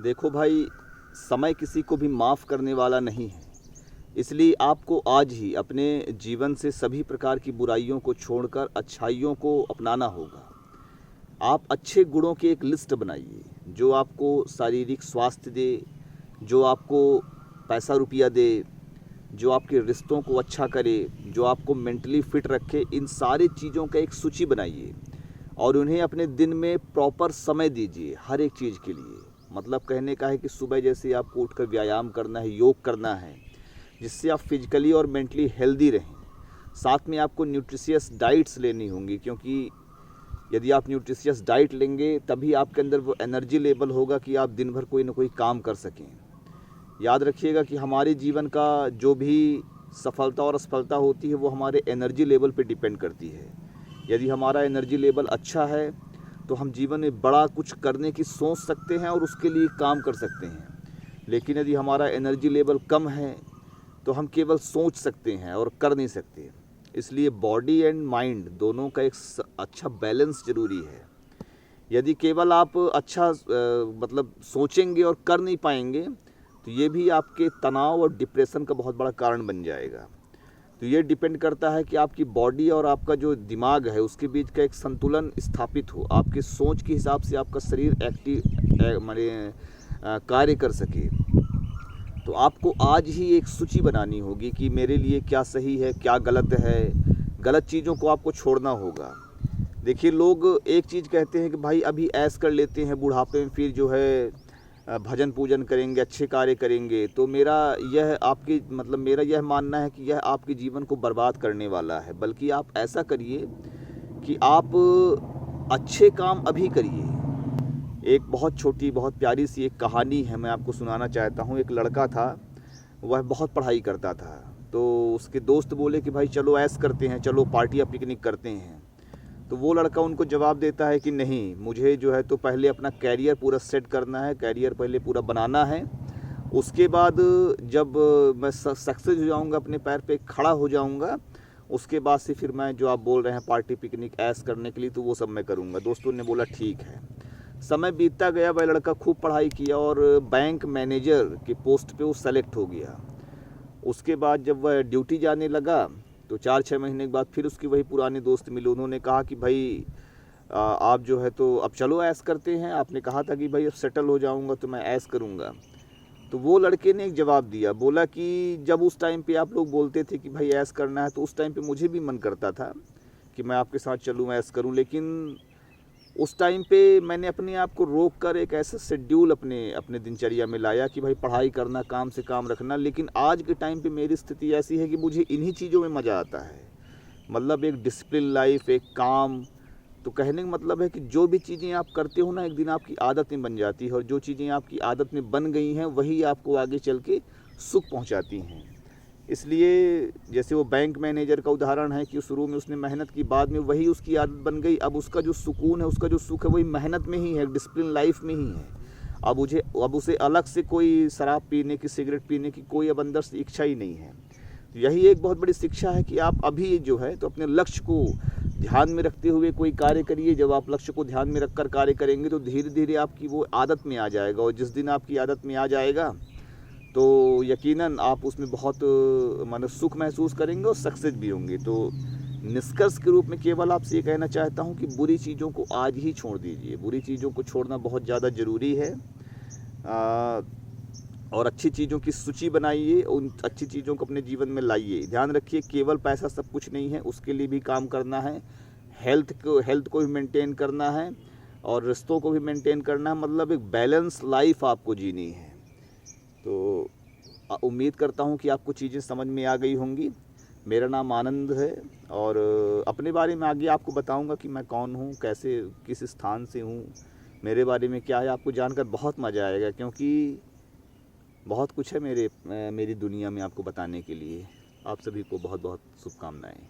देखो भाई, समय किसी को भी माफ़ करने वाला नहीं है। इसलिए आपको आज ही अपने जीवन से सभी प्रकार की बुराइयों को छोड़कर अच्छाइयों को अपनाना होगा। आप अच्छे गुणों की एक लिस्ट बनाइए, जो आपको शारीरिक स्वास्थ्य दे, जो आपको पैसा रुपया दे, जो आपके रिश्तों को अच्छा करे, जो आपको मेंटली फिट रखे। इन सारी चीज़ों का एक सूची बनाइए और उन्हें अपने दिन में प्रॉपर समय दीजिए हर एक चीज़ के लिए। मतलब कहने का है कि सुबह जैसे आपको उठकर व्यायाम करना है, योग करना है, जिससे आप फिजिकली और मेंटली हेल्दी रहें। साथ में आपको न्यूट्रिशियस डाइट्स लेनी होंगी, क्योंकि यदि आप न्यूट्रिशियस डाइट लेंगे तभी आपके अंदर वो एनर्जी लेवल होगा कि आप दिन भर कोई ना कोई काम कर सकें। याद रखिएगा कि हमारे जीवन का जो भी सफलता और असफलता होती है वो हमारे एनर्जी लेवल पे डिपेंड करती है। यदि हमारा एनर्जी लेवल अच्छा है तो हम जीवन में बड़ा कुछ करने की सोच सकते हैं और उसके लिए काम कर सकते हैं। लेकिन यदि हमारा एनर्जी लेवल कम है तो हम केवल सोच सकते हैं और कर नहीं सकते। इसलिए बॉडी एंड माइंड दोनों का एक अच्छा बैलेंस ज़रूरी है। यदि केवल आप अच्छा मतलब सोचेंगे और कर नहीं पाएंगे तो ये भी आपके तनाव और डिप्रेशन का बहुत बड़ा कारण बन जाएगा। तो ये डिपेंड करता है कि आपकी बॉडी और आपका जो दिमाग है उसके बीच का एक संतुलन स्थापित हो। आपके सोच के हिसाब से आपका शरीर एक्टिव माने कार्य कर सके। तो आपको आज ही एक सूची बनानी होगी कि मेरे लिए क्या सही है, क्या गलत है। गलत चीज़ों को आपको छोड़ना होगा। देखिए, लोग एक चीज़ कहते हैं कि भाई अभी ऐश कर लेते हैं, बुढ़ापे में फिर जो है भजन पूजन करेंगे, अच्छे कार्य करेंगे। तो मेरा यह मानना है कि यह आपके जीवन को बर्बाद करने वाला है। बल्कि आप ऐसा करिए कि आप अच्छे काम अभी करिए। एक बहुत छोटी, बहुत प्यारी सी एक कहानी है, मैं आपको सुनाना चाहता हूँ। एक लड़का था, वह बहुत पढ़ाई करता था। तो उसके दोस्त बोले कि भाई चलो ऐश करते हैं, चलो पार्टी या पिकनिक करते हैं। तो वो लड़का उनको जवाब देता है कि नहीं, मुझे जो है तो पहले अपना कैरियर पूरा सेट करना है, कैरियर पहले पूरा बनाना है। उसके बाद जब मैं सक्सेस हो जाऊंगा, अपने पैर पे खड़ा हो जाऊंगा, उसके बाद से फिर मैं जो आप बोल रहे हैं पार्टी पिकनिक ऐश करने के लिए, तो वो सब मैं करूंगा। दोस्तों ने बोला ठीक है। समय बीतता गया, वह लड़का खूब पढ़ाई किया और बैंक मैनेजर की पोस्ट पे वो सेलेक्ट हो गया। उसके बाद जब वह ड्यूटी जाने लगा तो 4-6 महीने के बाद फिर उसकी वही पुराने दोस्त मिले। उन्होंने कहा कि भाई आप जो है तो अब चलो ऐश करते हैं। आपने कहा था कि भाई अब सेटल हो जाऊंगा तो मैं ऐश करूंगा। तो वो लड़के ने एक जवाब दिया, बोला कि जब उस टाइम पे आप लोग बोलते थे कि भाई ऐश करना है, तो उस टाइम पे मुझे भी मन करता था कि मैं आपके साथ चलूँ, ऐश करूँ। लेकिन उस टाइम पे मैंने अपने आप को रोक कर एक ऐसा शेड्यूल अपने दिनचर्या में लाया कि भाई पढ़ाई करना, काम से काम रखना। लेकिन आज के टाइम पे मेरी स्थिति ऐसी है कि मुझे इन्हीं चीज़ों में मज़ा आता है। मतलब एक डिसिप्लिन लाइफ, एक काम। तो कहने का मतलब है कि जो भी चीज़ें आप करते हो ना, एक दिन आपकी आदत में बन जाती है, और जो चीज़ें आपकी आदत में बन गई हैं वही आपको आगे चल के सुख पहुँचाती हैं। इसलिए जैसे वो बैंक मैनेजर का उदाहरण है कि शुरू में उसने मेहनत की, बाद में वही उसकी आदत बन गई। अब उसका जो सुकून है, उसका जो सुख है, वही मेहनत में ही है, डिसिप्लिन लाइफ में ही है। अब उसे अलग से कोई शराब पीने की, सिगरेट पीने की कोई अब अंदर से इच्छा ही नहीं है। तो यही एक बहुत बड़ी शिक्षा है कि आप अभी जो है तो अपने लक्ष्य को ध्यान में रखते हुए कोई कार्य करिए। जब आप लक्ष्य को ध्यान में रखकर कार्य करेंगे तो धीरे धीरे आपकी वो आदत में आ जाएगा, और जिस दिन आपकी आदत में आ जाएगा तो यकीनन आप उसमें बहुत मानो सुख महसूस करेंगे और सक्सेस भी होंगे। तो निष्कर्ष के रूप में केवल आपसे ये कहना चाहता हूँ कि बुरी चीज़ों को आज ही छोड़ दीजिए। बुरी चीज़ों को छोड़ना बहुत ज़्यादा ज़रूरी है। और अच्छी चीज़ों की सूची बनाइए, उन अच्छी चीज़ों को अपने जीवन में लाइए। ध्यान रखिए, केवल पैसा सब कुछ नहीं है, उसके लिए भी काम करना है। हेल्थ को भी मेंटेन करना है और रिश्तों को भी मेंटेन करना है। मतलब एक बैलेंस लाइफ आपको जीनी है। तो उम्मीद करता हूँ कि आपको चीज़ें समझ में आ गई होंगी। मेरा नाम आनंद है और अपने बारे में आगे आपको बताऊँगा कि मैं कौन हूँ, कैसे, किस स्थान से हूँ, मेरे बारे में क्या है। आपको जानकर बहुत मज़ा आएगा, क्योंकि बहुत कुछ है मेरी दुनिया में आपको बताने के लिए। आप सभी को बहुत बहुत शुभकामनाएँ।